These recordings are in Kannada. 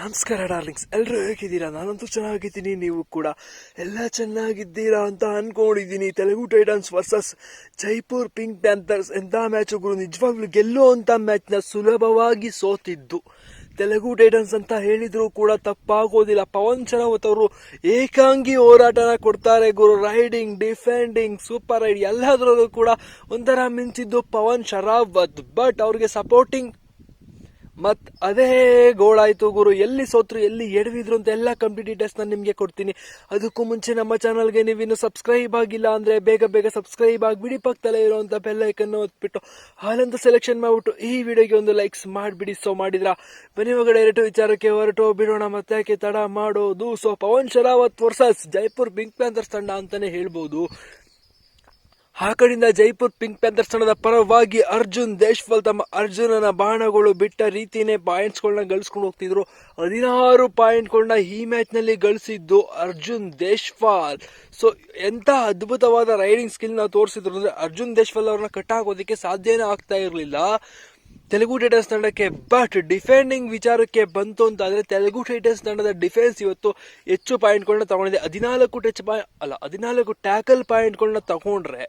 ನಮಸ್ಕಾರ ಡಾರ್ಲಿಂಗ್ಸ್, ಎಲ್ಲರೂ ಹೇಗಿದ್ದೀರಾ? ನಾನಂತೂ ಚೆನ್ನಾಗಿದ್ದೀನಿ, ನೀವು ಕೂಡ ಎಲ್ಲ ಚೆನ್ನಾಗಿದ್ದೀರಾ ಅಂತ ಅನ್ಕೊಂಡಿದ್ದೀನಿ. Telugu Titans versus Jaipur Pink panthers ಎಂಥ ಮ್ಯಾಚುಗಳು, ನಿಜವಾಗ್ಲೂ ಗೆಲ್ಲುವಂಥ ಮ್ಯಾಚ್ನ ಸುಲಭವಾಗಿ ಸೋತಿದ್ದು ತೆಲುಗು ಟೈಟನ್ಸ್ ಅಂತ ಹೇಳಿದ್ರು ಕೂಡ ತಪ್ಪಾಗೋದಿಲ್ಲ. ಪವನ್ ಶರಾವತ್ ಅವರು ಏಕಾಂಗಿ ಹೋರಾಟನ ಕೊಡ್ತಾರೆ ಗುರು. ರೈಡಿಂಗ್, ಡಿಫೆಂಡಿಂಗ್, ಸೂಪರ್ ರೈಡ್ ಎಲ್ಲದರಲ್ಲೂ ಕೂಡ ಒಂಥರ ಮಿಂಚಿದ್ದು ಪವನ್ ಶರಾವತ್. ಬಟ್ ಅವ್ರಿಗೆ ಸಪೋರ್ಟಿಂಗ್ ಅದೇ ಗೋಳಾಯ್ತು ಗುರು. ಎಲ್ಲಿ ಸೋತ್ರು, ಎಲ್ಲಿ ಎಡವಿದ್ರು ಅಂತ ಎಲ್ಲ ಕಂಪ್ಲೀಟ್ ಡೀಟೇಲ್ಸ್ ನಾನು ನಿಮಗೆ ಕೊಡ್ತೀನಿ. ಅದಕ್ಕೂ ಮುಂಚೆ ನಮ್ಮ ಚಾನಲ್ಗೆ ನೀವಿನ್ನು ಸಬ್ಸ್ಕ್ರೈಬ್ ಆಗಿಲ್ಲ ಅಂದರೆ ಬೇಗ ಸಬ್ಸ್ಕ್ರೈಬ್ ಆಗಿಬಿಡಿ. ಪಕ್ಕದಲ್ಲೇ ಇರುವಂಥ ಬೆಲ್ ಐಕನ್ ಒತ್ಬಿಟ್ಟು ಹಾಲಂತ ಸೆಲೆಕ್ಷನ್ ಮಾಡಿಬಿಟ್ಟು ಈ ವಿಡಿಯೋಗೆ ಒಂದು ಲೈಕ್ಸ್ ಮಾಡಿಬಿಡಿ. ಸೊ ಮಾಡಿದ್ರ ಬನ್ನಿ ಒಳಗಡೆ ವಿಚಾರಕ್ಕೆ ಹೊರಟು ಬಿಡೋಣ. ಮತ್ತೆ ಯಾಕೆ ತಡ ಮಾಡೋದು. So Pawan Sehrawat versus Jaipur Pink Panthers ತಂಡ ಅಂತಾನೆ ಹೇಳ್ಬೋದು. ಆ ಕಡೆಯಿಂದ ಜೈಪುರ್ ಪಿಂಕ್ ಪ್ಯಾಂಥರ್ಸ್ ತಂಡದ ಪರವಾಗಿ ಅರ್ಜುನ್ ದೇಶ್ವಾಲ್ ತಮ್ಮ ಅರ್ಜುನನ ಬಾಣಗಳು ಬಿಟ್ಟ ರೀತಿನೇ ಪಾಯಿಂಟ್ಸ್ಗಳನ್ನ ಗಳಿಸ್ಕೊಂಡು ಹೋಗ್ತಿದ್ರು. 16 ಪಾಯಿಂಟ್ಗಳನ್ನ ಈ ಮ್ಯಾಚ್ನಲ್ಲಿ ಗಳಿಸಿದ್ದು ಅರ್ಜುನ್ ದೇಶ್ವಾಲ್. ಸೊ ಎಂಥ ಅದ್ಭುತವಾದ ರೈಡಿಂಗ್ ಸ್ಕಿಲ್ನ ತೋರಿಸಿದ್ರು ಅಂದರೆ ಅರ್ಜುನ್ ದೇಶ್ವಾಲ್ ಅವ್ರನ್ನ ಕಟ್ ಹಾಕೋದಕ್ಕೆ ಸಾಧ್ಯನೇ ಆಗ್ತಾ ಇರಲಿಲ್ಲ ತೆಲುಗು ಟೈಟನ್ಸ್ ತಂಡಕ್ಕೆ. ಬಟ್ ಡಿಫೆಂಡಿಂಗ್ ವಿಚಾರಕ್ಕೆ ಬಂತು ಅಂತ ಆದರೆ ತೆಲುಗು ಟೈಟನ್ಸ್ ತಂಡದ ಡಿಫೆನ್ಸ್ ಇವತ್ತು ಹೆಚ್ಚು ಪಾಯಿಂಟ್ಗಳನ್ನ ತಗೊಂಡಿದೆ. 14 ಟ್ಯಾಕಲ್ ಪಾಯಿಂಟ್ಗಳನ್ನ ತಗೊಂಡ್ರೆ,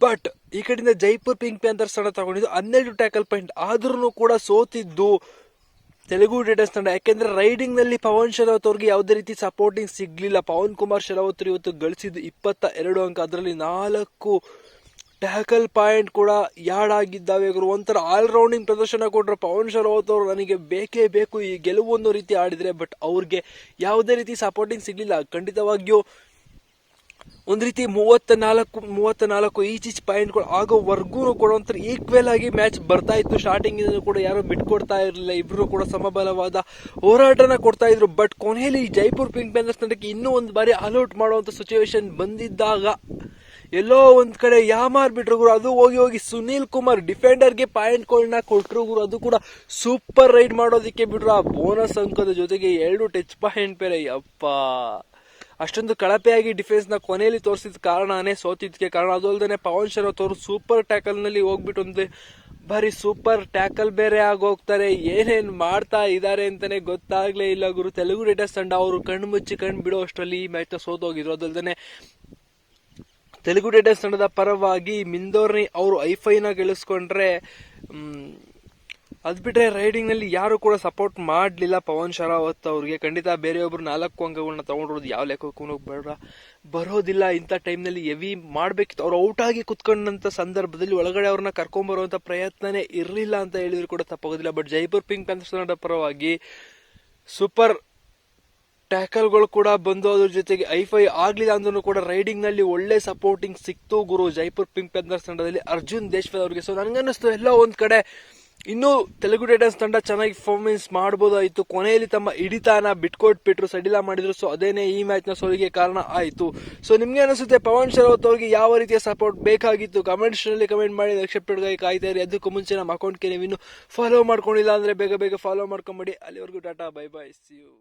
ಬಟ್ ಈ ಕಡೆಯಿಂದ ಜೈಪುರ್ ಪಿಂಕ್ ಪ್ಯಾಂಥರ್ಸ್ ತಂಡ ತಗೊಂಡಿದ್ದು 12 ಟ್ಯಾಕಲ್ ಪಾಯಿಂಟ್. ಆದ್ರೂ ಕೂಡ ಸೋತಿದ್ದು ತೆಲುಗು ಟೈಟನ್ಸ್ ತಂಡ. ಯಾಕೆಂದ್ರೆ ರೈಡಿಂಗ್ ನಲ್ಲಿ ಪವನ್ ಶರಾವತ್ ಅವ್ರಿಗೆ ಯಾವುದೇ ರೀತಿ ಸಪೋರ್ಟಿಂಗ್ ಸಿಗ್ಲಿಲ್ಲ. ಪವನ್ ಕುಮಾರ್ ಶರಾವತ್ ಇವತ್ತು ಗಳಿಸಿದ್ದು 22 ಅಂಕ, ಅದರಲ್ಲಿ 4 ಟ್ಯಾಕಲ್ ಪಾಯಿಂಟ್ ಕೂಡ ಯಾಡ್ ಆಗಿದ್ದಾವೆ. ಒಂಥರ ಆಲ್ರೌಂಡಿಂಗ್ ಪ್ರದರ್ಶನ ಕೊಟ್ಟರು ಪವನ್ ಶರಾವತ್ ಅವರು. ನನಗೆ ಬೇಕೇ ಬೇಕು ಈ ಗೆಲುವು ಅನ್ನೋ ರೀತಿ ಆಡಿದ್ರೆ, ಬಟ್ ಅವ್ರಿಗೆ ಯಾವುದೇ ರೀತಿ ಸಪೋರ್ಟಿಂಗ್ ಸಿಗ್ಲಿಲ್ಲ. ಖಂಡಿತವಾಗಿಯೂ ಒಂದು ರೀತಿ 34 ಈಚ್ ಪಾಯಿಂಟ್ಗಳು ಆಗೋವರೆಗೂ ಕೂಡ ಒಂಥರ ಈಕ್ವಲ್ ಆಗಿ ಮ್ಯಾಚ್ ಬರ್ತಾ ಇತ್ತು. ಸ್ಟಾರ್ಟಿಂಗ್ ಕೂಡ ಯಾರು ಬಿಟ್ಕೊಡ್ತಾ ಇರಲಿಲ್ಲ, ಇಬ್ರು ಕೂಡ ಸಮಬಲವಾದ ಹೋರಾಟನ ಕೊಡ್ತಾ ಇದ್ರು. ಬಟ್ ಕೊನೆಯಲ್ಲಿ ಜೈಪುರ್ ಪಿಂಕ್ ಪ್ಯಾಂಥರ್ಸ್ ತಂಡಕ್ಕೆ ಇನ್ನೂ ಒಂದು ಬಾರಿ ಆಲ್ಔಟ್ ಮಾಡುವಂತ ಸಿಚುವೇಶನ್ ಬಂದಿದ್ದಾಗ ಎಲ್ಲೋ ಒಂದ್ ಕಡೆ ಯಾಮಾರ್ಬಿಟ್ರು ಗುರು. ಅದು ಹೋಗಿ ಸುನೀಲ್ ಕುಮಾರ್ ಡಿಫೆಂಡರ್ಗೆ ಪಾಯಿಂಟ್ಗಳನ್ನ ಕೊಟ್ರು ಗುರು. ಅದು ಕೂಡ ಸೂಪರ್ ರೈಡ್ ಮಾಡೋದಕ್ಕೆ ಬಿಟ್ರು. ಆ ಬೋನಸ್ ಅಂಕದ ಜೊತೆಗೆ 2 ಟಚ್ ಪಾಯಿಂಟ್ ಬೇರೆ. ಯಪ್ಪ, ಅಷ್ಟೊಂದು ಕಳಪೆಯಾಗಿ ಡಿಫೆನ್ಸ್ ನ ಕೊನೆಯಲ್ಲಿ ತೋರಿಸಿದ ಕಾರಣನೇ ಸೋತಿದ್ದಕ್ಕೆ ಕಾರಣ. ಅದು ಅಲ್ಲದೆ ಪವನ್ ಶರಾವತ್ ಅವರು ಸೂಪರ್ ಟ್ಯಾಕಲ್ ನಲ್ಲಿ ಹೋಗ್ಬಿಟ್ಟು ಒಂದು ಬಾರಿ ಸೂಪರ್ ಟ್ಯಾಕಲ್ ಬೇರೆ ಆಗೋಗ್ತಾರೆ. ಏನೇನ್ ಮಾಡ್ತಾ ಇದ್ದಾರೆ ಅಂತಾನೆ ಗೊತ್ತಾಗ್ಲೇ ಇಲ್ಲ ಗುರು. ತೆಲುಗು ಟೈಟನ್ಸ್ ತಂಡ ಅವರು ಕಣ್ಣು ಮುಚ್ಚಿ ಕಣ್ಣು ಬಿಡೋ ಅಷ್ಟರಲ್ಲಿ ಈ ಮ್ಯಾಚ್ ನ ಸೋತೋಗಿದ್ರು. ಅದಲ್ಲದೆ ತೆಲುಗು ಟೈಟನ್ಸ್ ತಂಡದ ಪರವಾಗಿ ಮಿಂದೋರ್ನಿ ಅವರು ಐಫೈನ ಗೆಲ್ಲಿಸ್ಕೊಂಡ್ರೆ, ಅದ್ ಬಿಟ್ರೆ ರೈಡಿಂಗ್ ನಲ್ಲಿ ಯಾರು ಕೂಡ ಸಪೋರ್ಟ್ ಮಾಡಲಿಲ್ಲ ಪವನ್ ಶರಾವತ್ ಅವ್ರಿಗೆ. ಖಂಡಿತ ಬೇರೆಯೊಬ್ರು 4 ಅಂಕಗಳನ್ನ ತಗೊಂಡಿರೋದು ಯಾವ ಲೆಕ್ಕಕ್ಕೂ ಬರೋದಿಲ್ಲ. ಇಂಥ ಟೈಮ್ ನಲ್ಲಿ ಹೆವಿ ಮಾಡ್ಬೇಕಿತ್ತು. ಅವ್ರು ಔಟ್ ಆಗಿ ಕುತ್ಕೊಂಡಂತ ಸಂದರ್ಭದಲ್ಲಿ ಒಳಗಡೆ ಅವ್ರನ್ನ ಕರ್ಕೊಂಡ್ ಬರುವಂತ ಪ್ರಯತ್ನನೇ ಇರಲಿಲ್ಲ ಅಂತ ಹೇಳಿದ್ರು ಕೂಡ ತಪ್ಪಾಗೋದಿಲ್ಲ. ಬಟ್ ಜೈಪುರ್ ಪಿಂಕ್ ಪ್ಯಾಂಥರ್ಸ್ ತಂಡದ ಪರವಾಗಿ ಸೂಪರ್ ಟ್ಯಾಕಲ್ಗಳು ಕೂಡ ಬಂದು, ಅದ್ರ ಜೊತೆಗೆ ಐಫೈ ಆಗ್ಲಿಲ್ಲ ಅಂದ್ರೂ ಕೂಡ ರೈಡಿಂಗ್ ನಲ್ಲಿ ಒಳ್ಳೆ ಸಪೋರ್ಟಿಂಗ್ ಸಿಕ್ತು ಗುರು ಜೈಪುರ್ ಪಿಂಕ್ ಪ್ಯಾಂಥರ್ಸ್ ತಂಡದಲ್ಲಿ ಅರ್ಜುನ್ ದೇಶ್ವಾಲ್ ಅವರಿಗೆ. ಸೊ ನನಗನ್ನಿಸ್ತು ಎಲ್ಲೋ ಒಂದ್ ಕಡೆ ಇನ್ನೂ ತೆಲುಗು ಟೈಟನ್ಸ್ ತಂಡ ಚೆನ್ನಾಗಿ ಪರ್ಫಾರ್ಮೆನ್ಸ್ ಮಾಡಬಹುದಾಯಿತು. ಕೊನೆಯಲ್ಲಿ ತಮ್ಮ ಹಿಡಿತಾನ ಬಿಟ್ಕೊಟ್ಬಿಟ್ರು, ಸಡಿಲ ಮಾಡಿದ್ರು. ಸೊ ಅದೇನೇ ಈ ಮ್ಯಾಚ್ ನ ಸೋಲಿಗೆ ಕಾರಣ ಆಯಿತು. ಸೊ ನಿಮ್ಗೆ ಅನಿಸುತ್ತೆ ಪವನ್ ಶರಾವತ್ ಅವರಿಗೆ ಯಾವ ರೀತಿಯ ಸಪೋರ್ಟ್ ಬೇಕಾಗಿತ್ತು? ಕಮೆಂಟ್ಸ್ ನಲ್ಲಿ ಕಮೆಂಟ್ ಮಾಡಿ ಎಕ್ಸೆಪ್ಟೆಡ್ ಕಾಯ್ತಾ ಇರಿ. ಅದಕ್ಕೂ ಮುಂಚೆ ನಮ್ಮ ಅಕೌಂಟ್ಗೆ ನೀವು ಇನ್ನೂ ಫಾಲೋ ಮಾಡ್ಕೊಂಡಿಲ್ಲ ಅಂದ್ರೆ ಬೇಗ ಫಾಲೋ ಮಾಡ್ಕೊಂಬಿಡಿ. ಅಲ್ಲಿವರೆಗೂ tata, bye bye, see you.